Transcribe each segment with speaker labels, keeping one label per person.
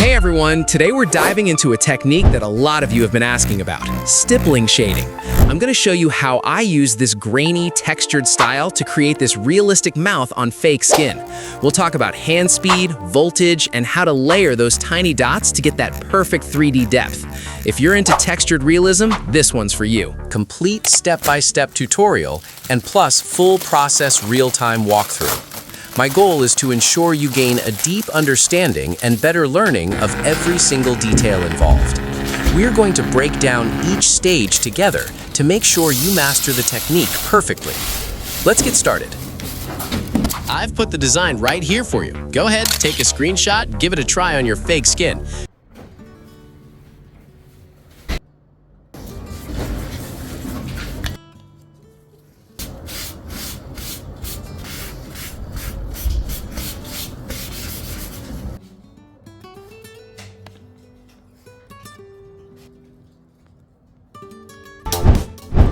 Speaker 1: Hey everyone, today we're diving into a technique that a lot of you have been asking about, stippling shading. I'm going to show you how I use this grainy, textured style to create this realistic mouth on fake skin. We'll talk about hand speed, voltage, and how to layer those tiny dots to get that perfect 3D depth. If you're into textured realism, this one's for you. Complete step-by-step tutorial and plus full process real-time walkthrough. My goal is to ensure you gain a deep understanding and better learning of every single detail involved. We're going to break down each stage together to make sure you master the technique perfectly. Let's get started. I've put the design right here for you. Go ahead, take a screenshot, give it a try on your fake skin.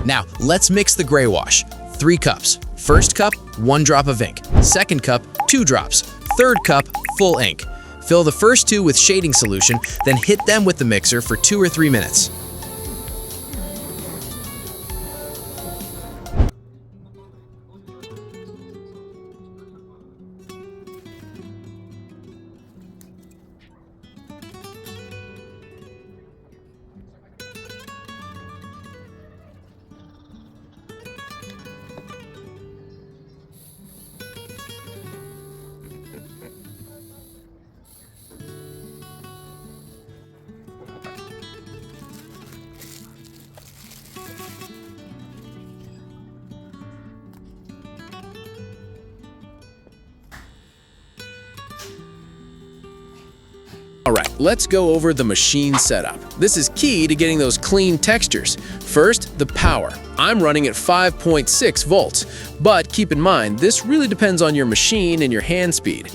Speaker 1: Now, let's mix the gray wash. 3 cups. First cup, 1 drop of ink. Second cup, 2 drops. Third cup, full ink. Fill the first 2 with shading solution, then hit them with the mixer for 2 or 3 minutes. Alright, let's go over the machine setup. This is key to getting those clean textures. First, the power. I'm running at 5.6 volts, but keep in mind, this really depends on your machine and your hand speed.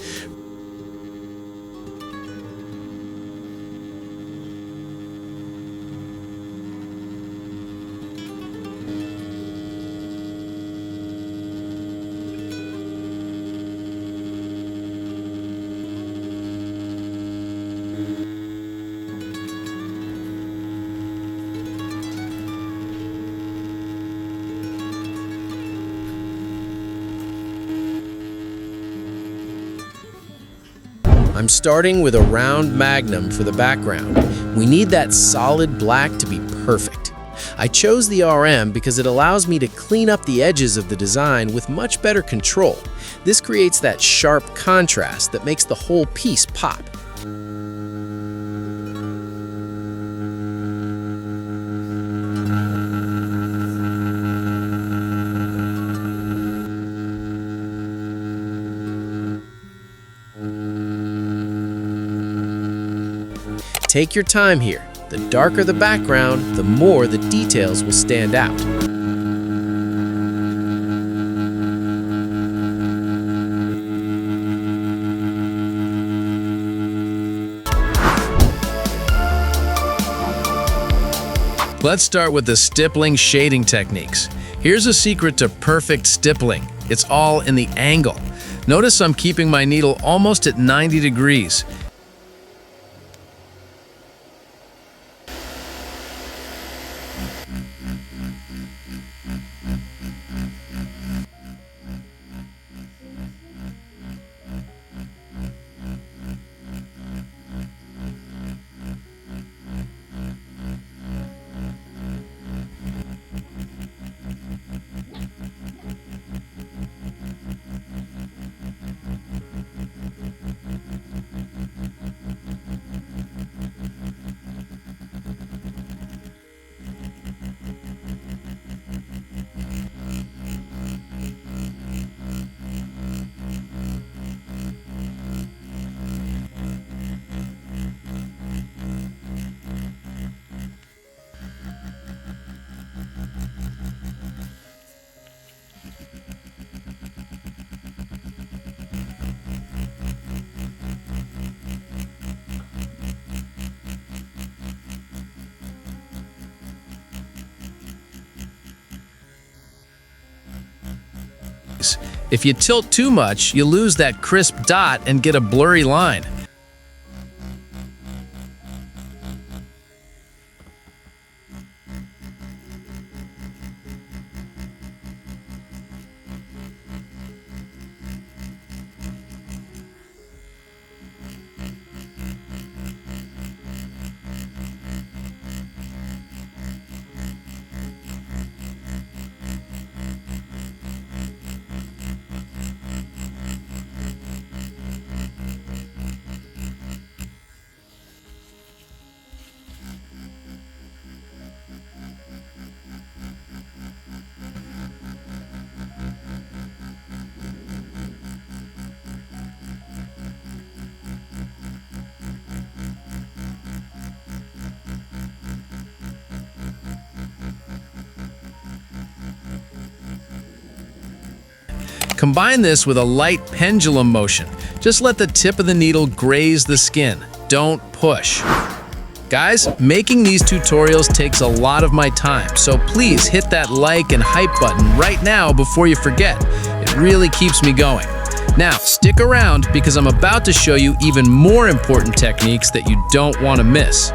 Speaker 1: I'm starting with a round magnum for the background. We need that solid black to be perfect. I chose the RM because it allows me to clean up the edges of the design with much better control. This creates that sharp contrast that makes the whole piece pop. Take your time here. The darker the background, the more the details will stand out. Let's start with the stippling shading techniques. Here's a secret to perfect stippling. It's all in the angle. Notice I'm keeping my needle almost at 90 degrees. If you tilt too much, you lose that crisp dot and get a blurry line. Combine this with a light pendulum motion. Just let the tip of the needle graze the skin. Don't push. Guys, making these tutorials takes a lot of my time, so please hit that like and hype button right now before you forget. It really keeps me going. Now, stick around because I'm about to show you even more important techniques that you don't want to miss.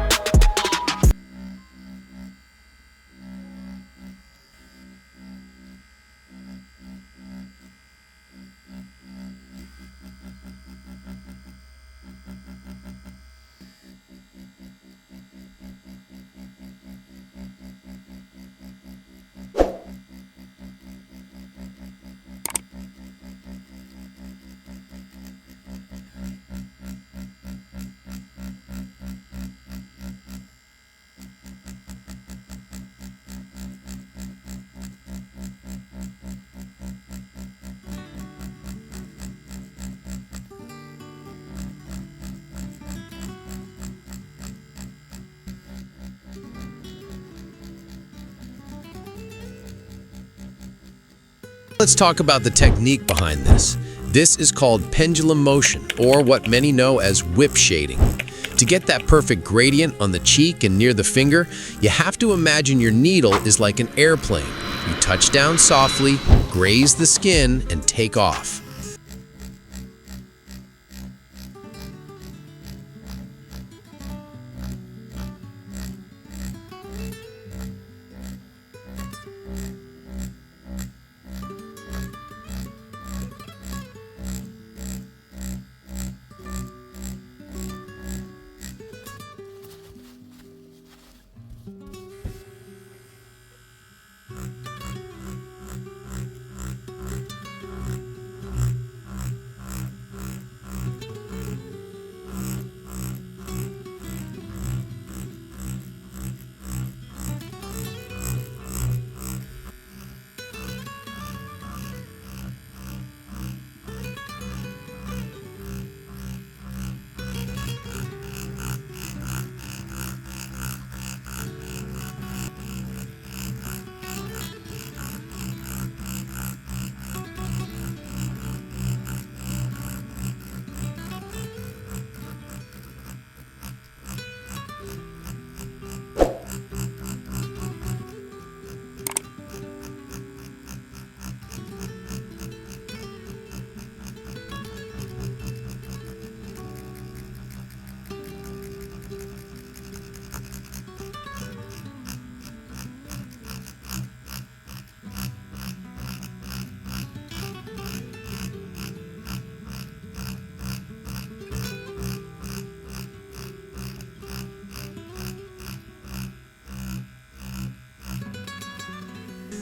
Speaker 1: Let's talk about the technique behind this. This is called pendulum motion, or what many know as whip shading. To get that perfect gradient on the cheek and near the finger, you have to imagine your needle is like an airplane. You touch down softly, graze the skin, and take off.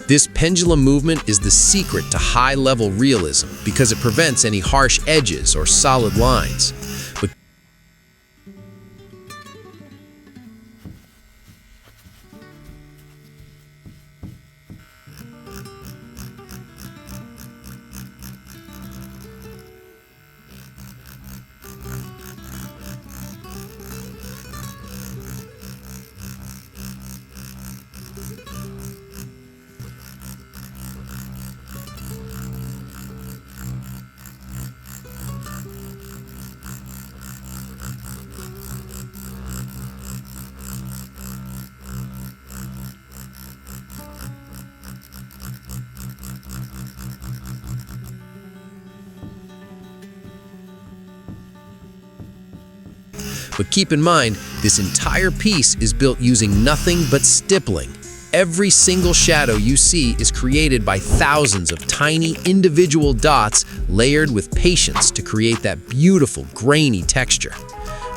Speaker 1: This pendulum movement is the secret to high-level realism because it prevents any harsh edges or solid lines. But keep in mind, this entire piece is built using nothing but stippling. Every single shadow you see is created by thousands of tiny individual dots layered with patience to create that beautiful grainy texture.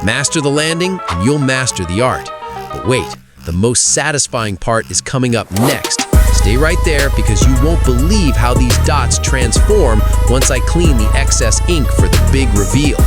Speaker 1: Master the landing and you'll master the art. But wait, the most satisfying part is coming up next. Stay right there because you won't believe how these dots transform once I clean the excess ink for the big reveal.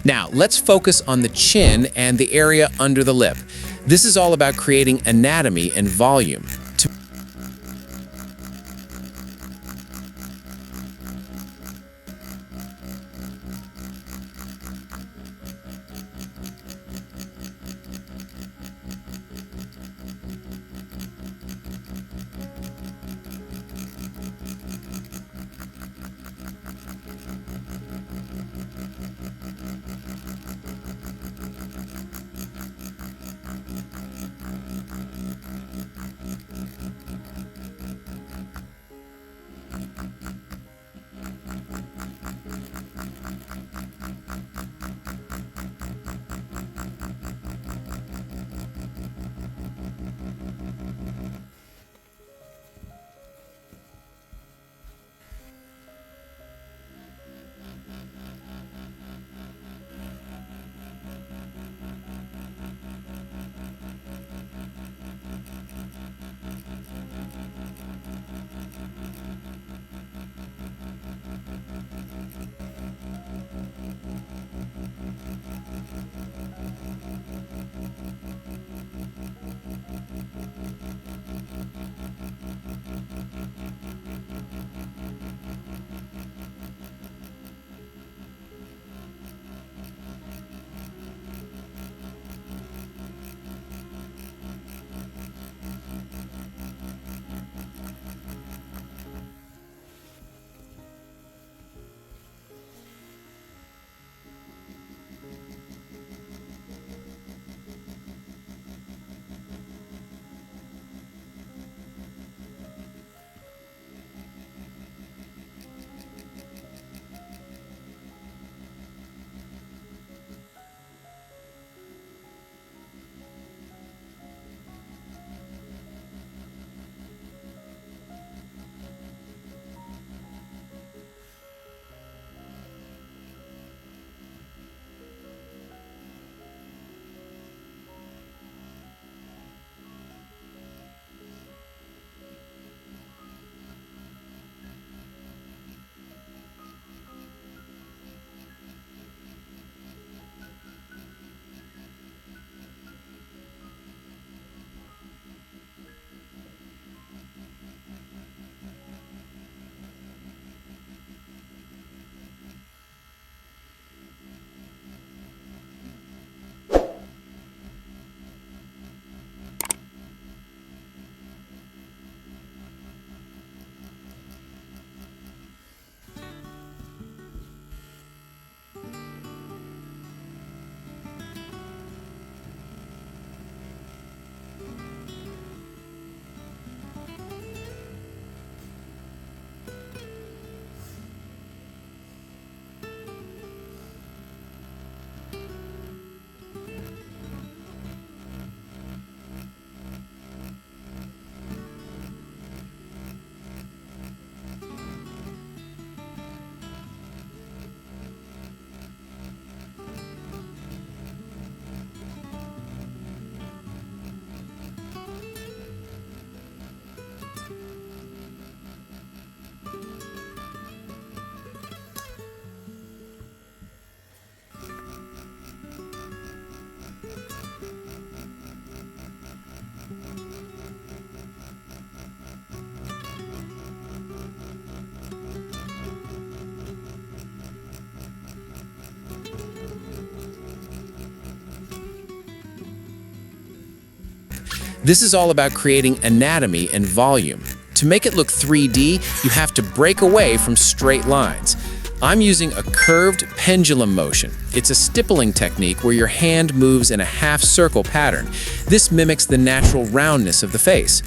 Speaker 1: Now, let's focus on the chin and the area under the lip. This is all about creating anatomy and volume. This is all about creating anatomy and volume. To make it look 3D, you have to break away from straight lines. I'm using a curved pendulum motion. It's a stippling technique where your hand moves in a half-circle pattern. This mimics the natural roundness of the face.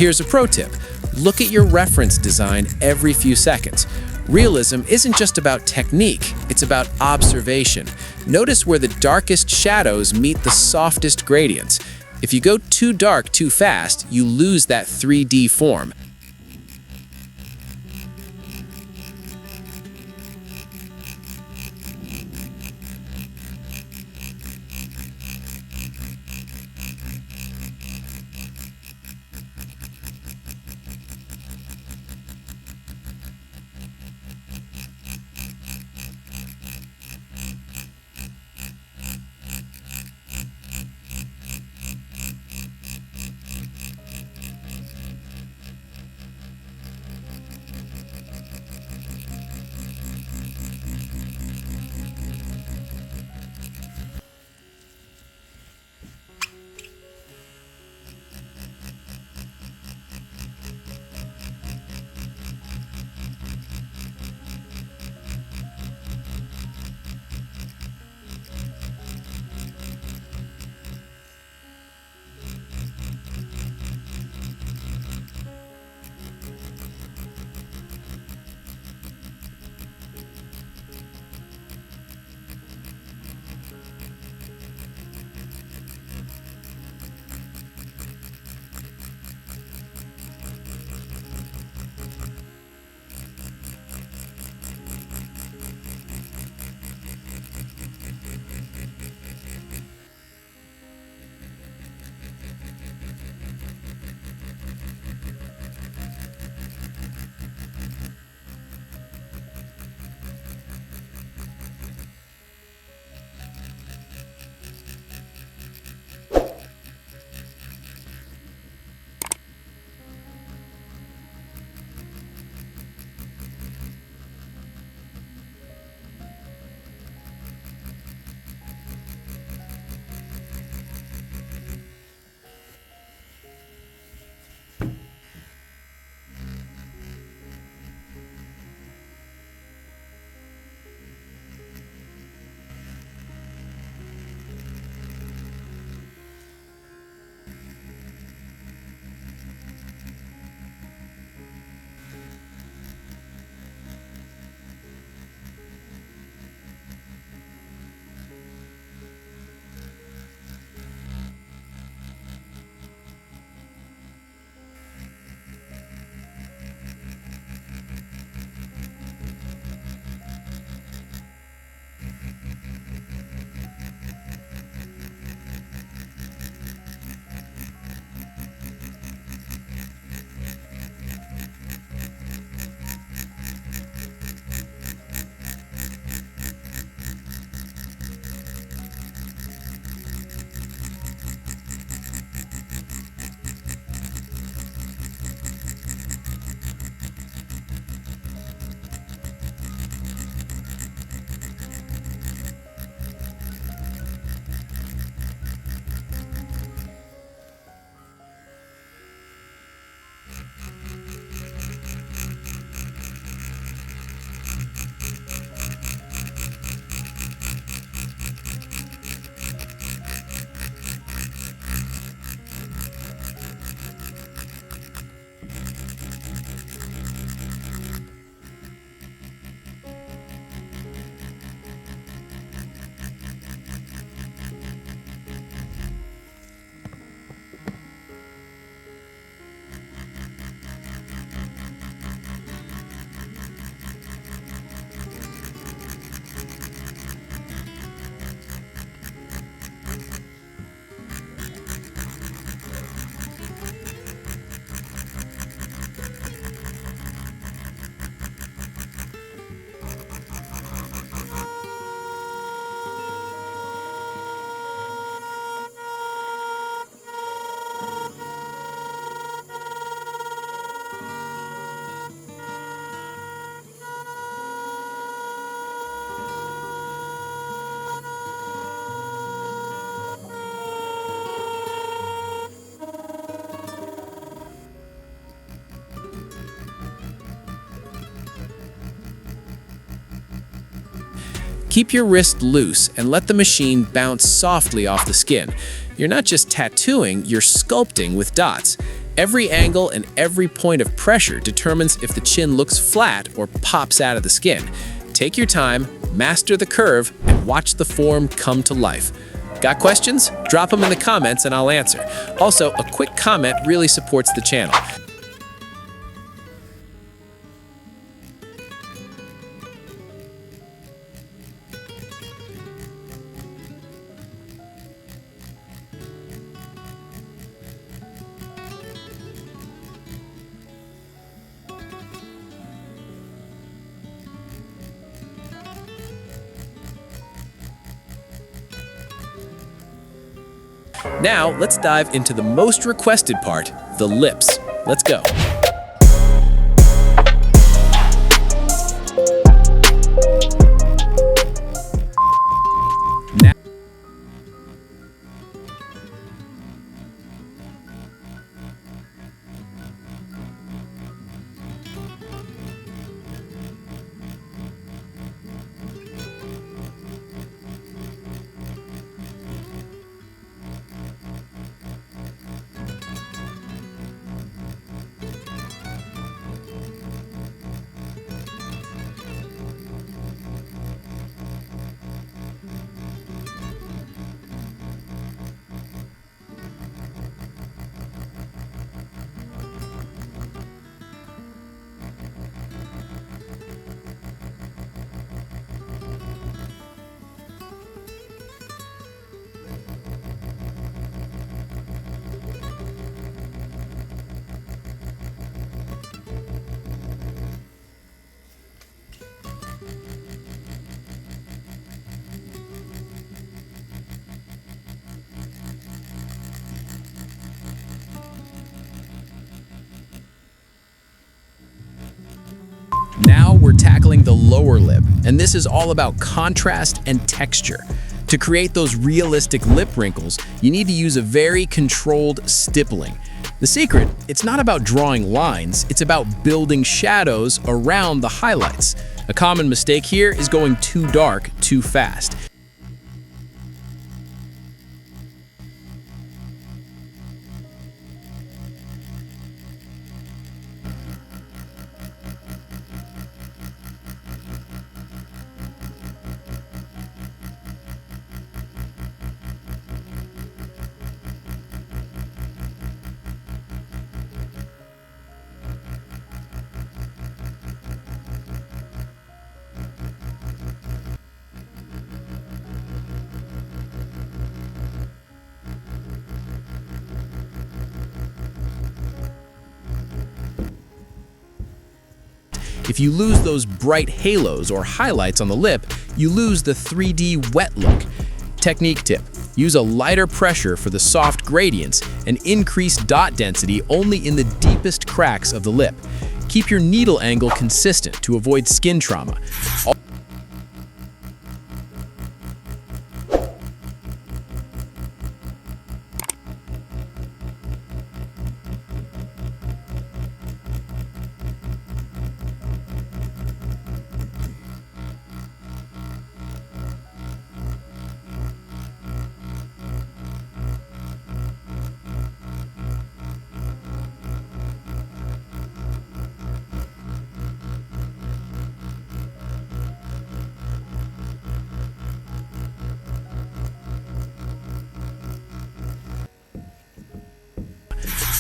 Speaker 1: Here's a pro tip. Look at your reference design every few seconds. Realism isn't just about technique, it's about observation. Notice where the darkest shadows meet the softest gradients. If you go too dark too fast, you lose that 3D form. Keep your wrist loose and let the machine bounce softly off the skin. You're not just tattooing, you're sculpting with dots. Every angle and every point of pressure determines if the chin looks flat or pops out of the skin. Take your time, master the curve, and watch the form come to life. Got questions? Drop them in the comments and I'll answer. Also, a quick comment really supports the channel. Now, let's dive into the most requested part, the lips. Let's go. Now we're tackling the lower lip, and this is all about contrast and texture. To create those realistic lip wrinkles, you need to use a very controlled stippling. The secret, it's not about drawing lines, it's about building shadows around the highlights. A common mistake here is going too dark too fast. If you lose those bright halos or highlights on the lip, you lose the 3D wet look. Technique tip: use a lighter pressure for the soft gradients and increase dot density only in the deepest cracks of the lip. Keep your needle angle consistent to avoid skin trauma.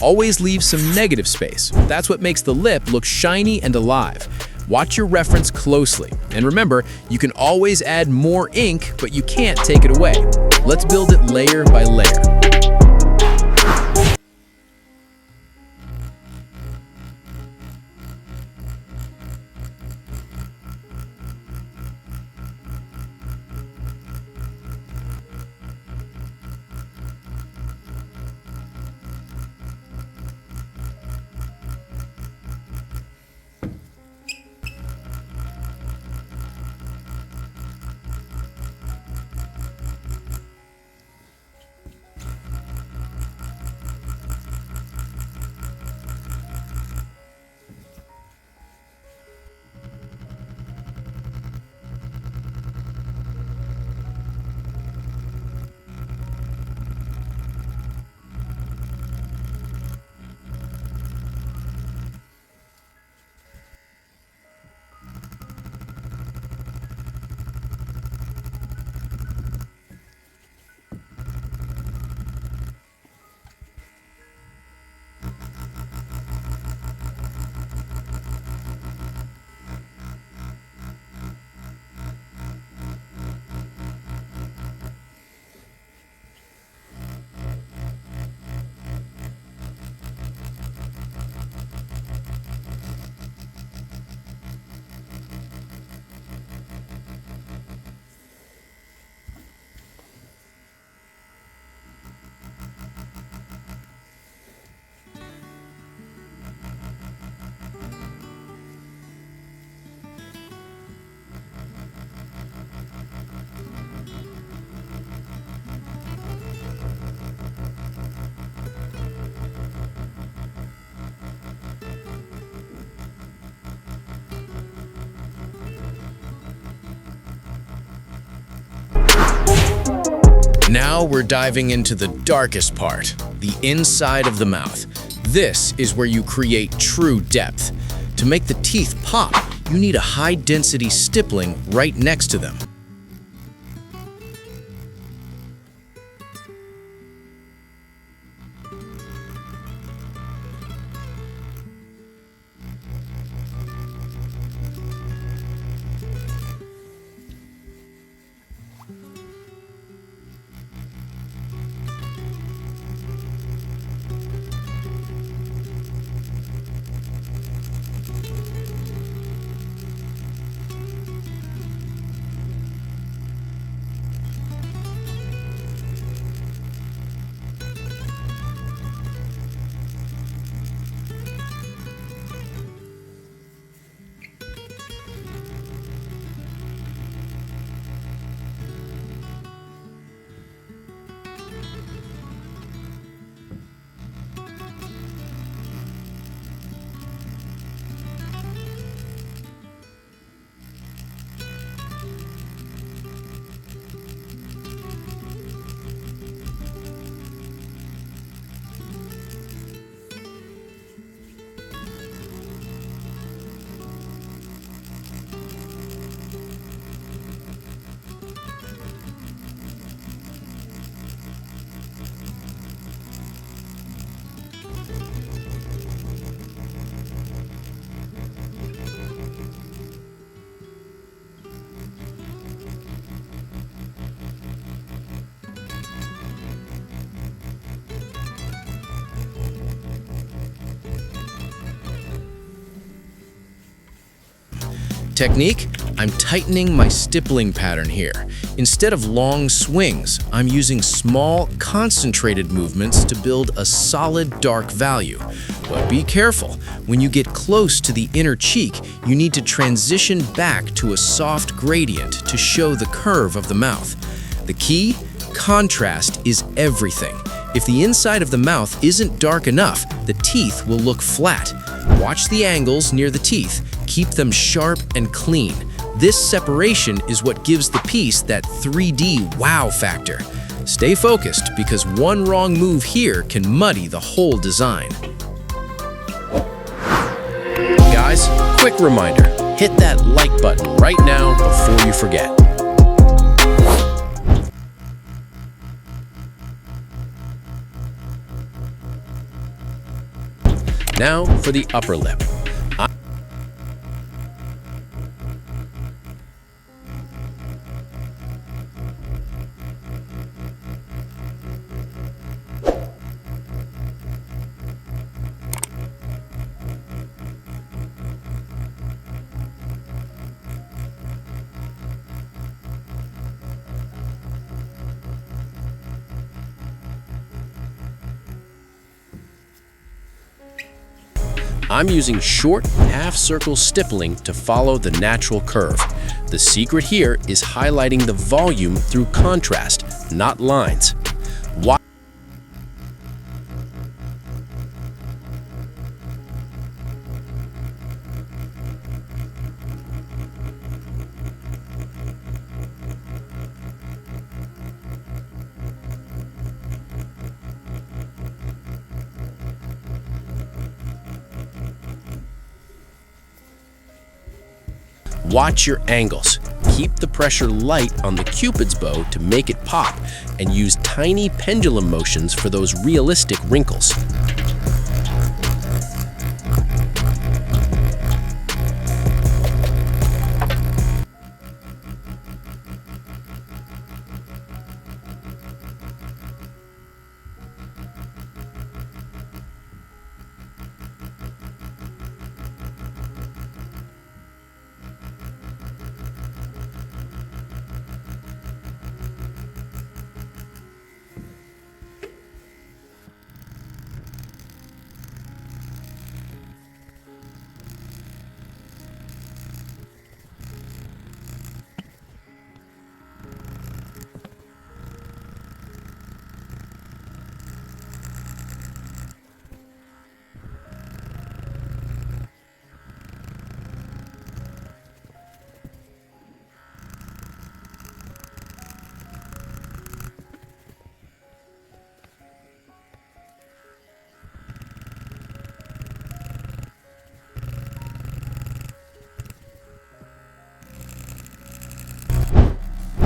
Speaker 1: Always leave some negative space. That's what makes the lip look shiny and alive. Watch your reference closely. And remember, you can always add more ink, but you can't take it away. Let's build it layer by layer. Now we're diving into the darkest part, the inside of the mouth. This is where you create true depth. To make the teeth pop, you need a high-density stippling right next to them. Technique, I'm tightening my stippling pattern here. Instead of long swings, I'm using small, concentrated movements to build a solid dark value. But be careful, when you get close to the inner cheek, you need to transition back to a soft gradient to show the curve of the mouth. The key? Contrast is everything. If the inside of the mouth isn't dark enough, the teeth will look flat. Watch the angles near the teeth. Keep them sharp and clean. This separation is what gives the piece that 3D wow factor. Stay focused because one wrong move here can muddy the whole design. Guys, quick reminder, hit that like button right now before you forget. Now for the upper lip. I'm using short, half-circle stippling to follow the natural curve. The secret here is highlighting the volume through contrast, not lines. Watch your angles. Keep the pressure light on the Cupid's bow to make it pop, and use tiny pendulum motions for those realistic wrinkles.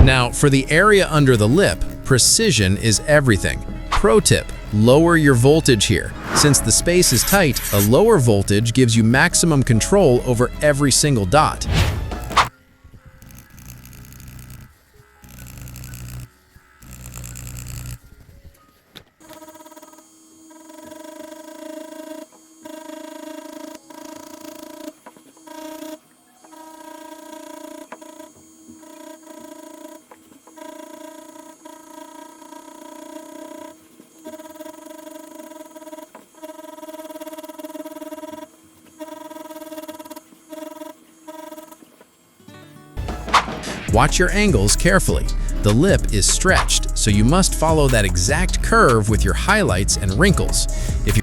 Speaker 1: Now, for the area under the lip, precision is everything. Pro tip, lower your voltage here. Since the space is tight, a lower voltage gives you maximum control over every single dot. Watch your angles carefully. The lip is stretched, so you must follow that exact curve with your highlights and wrinkles. If you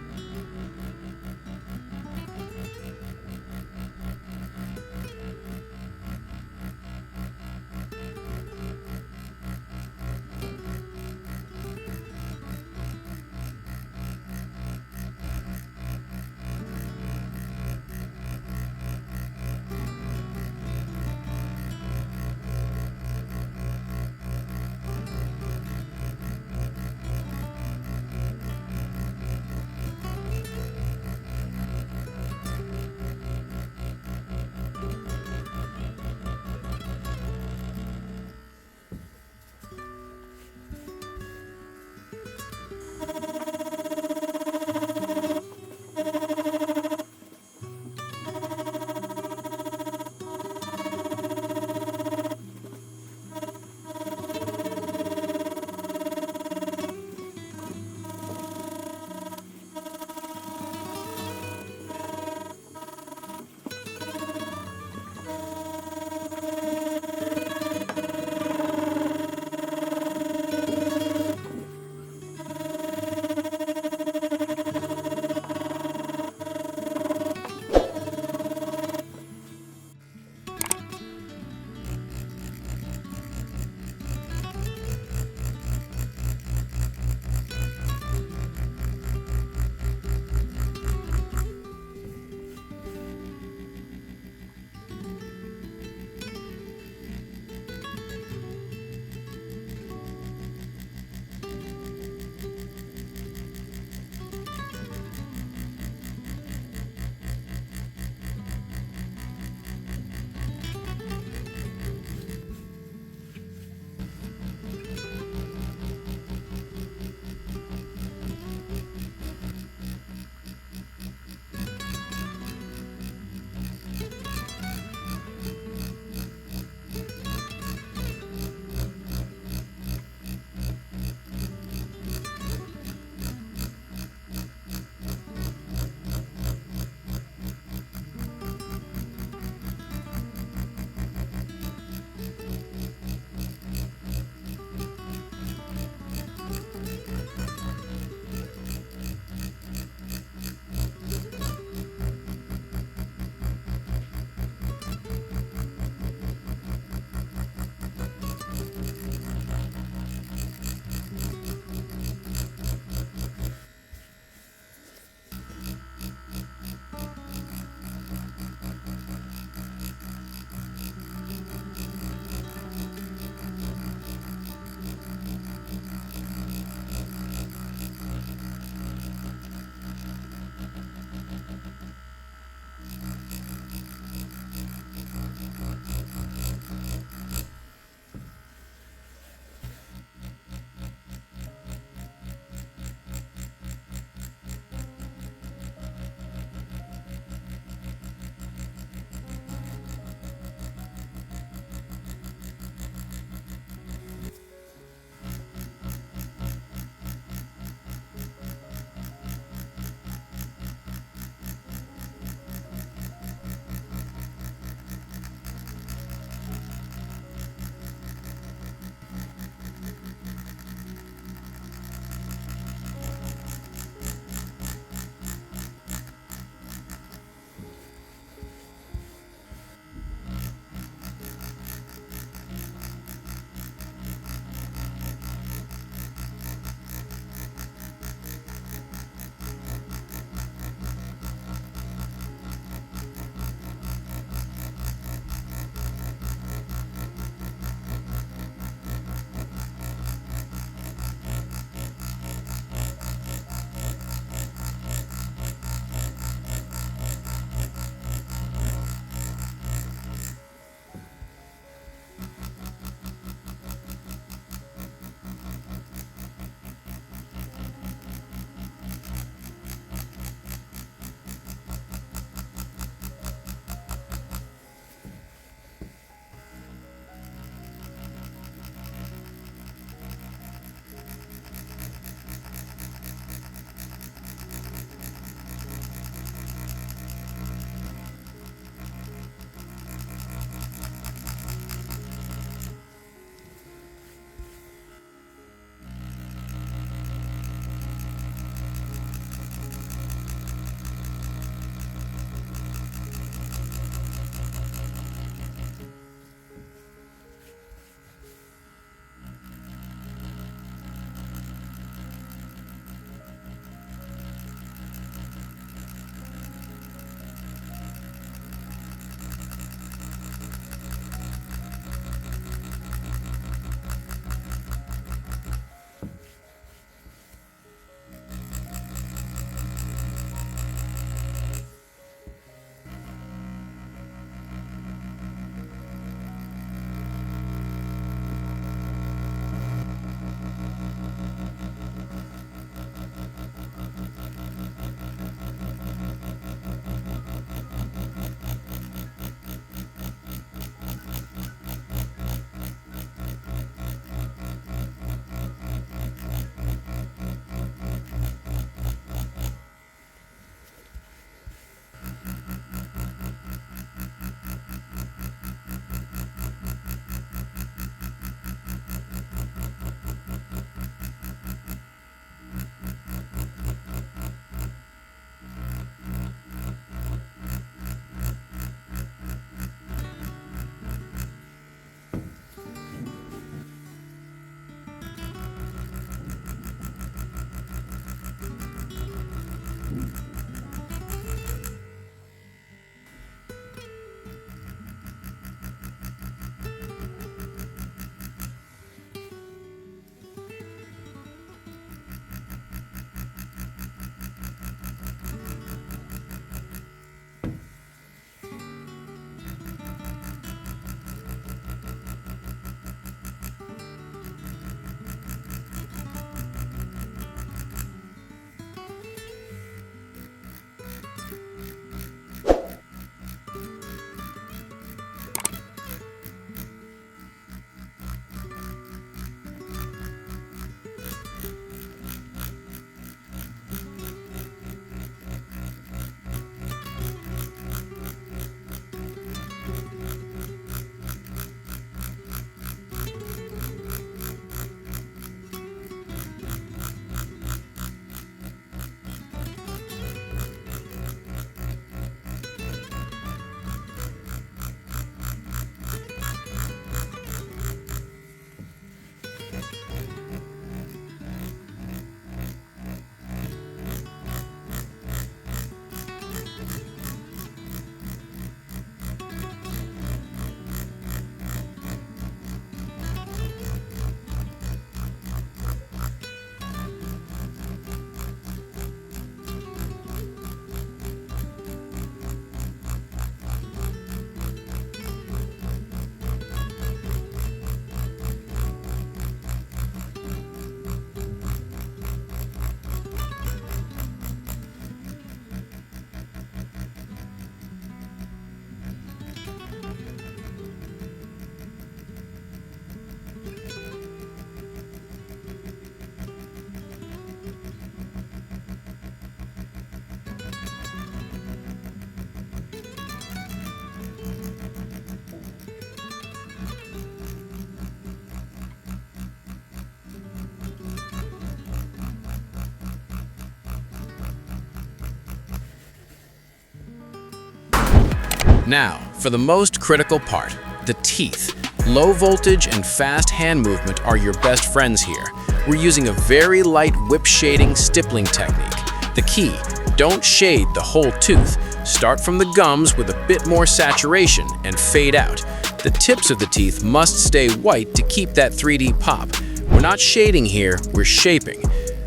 Speaker 1: Now, for the most critical part, the teeth. Low voltage and fast hand movement are your best friends here. We're using a very light whip shading stippling technique. The key, don't shade the whole tooth. Start from the gums with a bit more saturation and fade out. The tips of the teeth must stay white to keep that 3D pop. We're not shading here, we're shaping.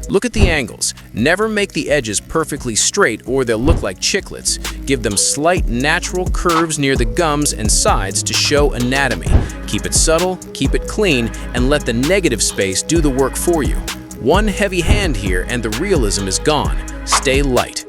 Speaker 1: Look at the angles. Never make the edges perfectly straight or they'll look like chiclets. Give them slight natural curves near the gums and sides to show anatomy. Keep it subtle, keep it clean, and let the negative space do the work for you. One heavy hand here and the realism is gone. Stay light.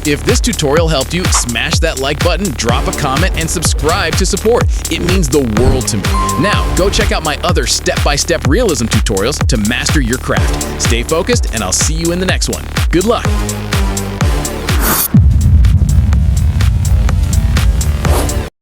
Speaker 2: If this tutorial helped you, smash that like button, drop a comment, and subscribe to support. It means the world to me. Now, go check out my other step-by-step realism tutorials to master your craft. Stay focused, and I'll see you in the next one. Good luck!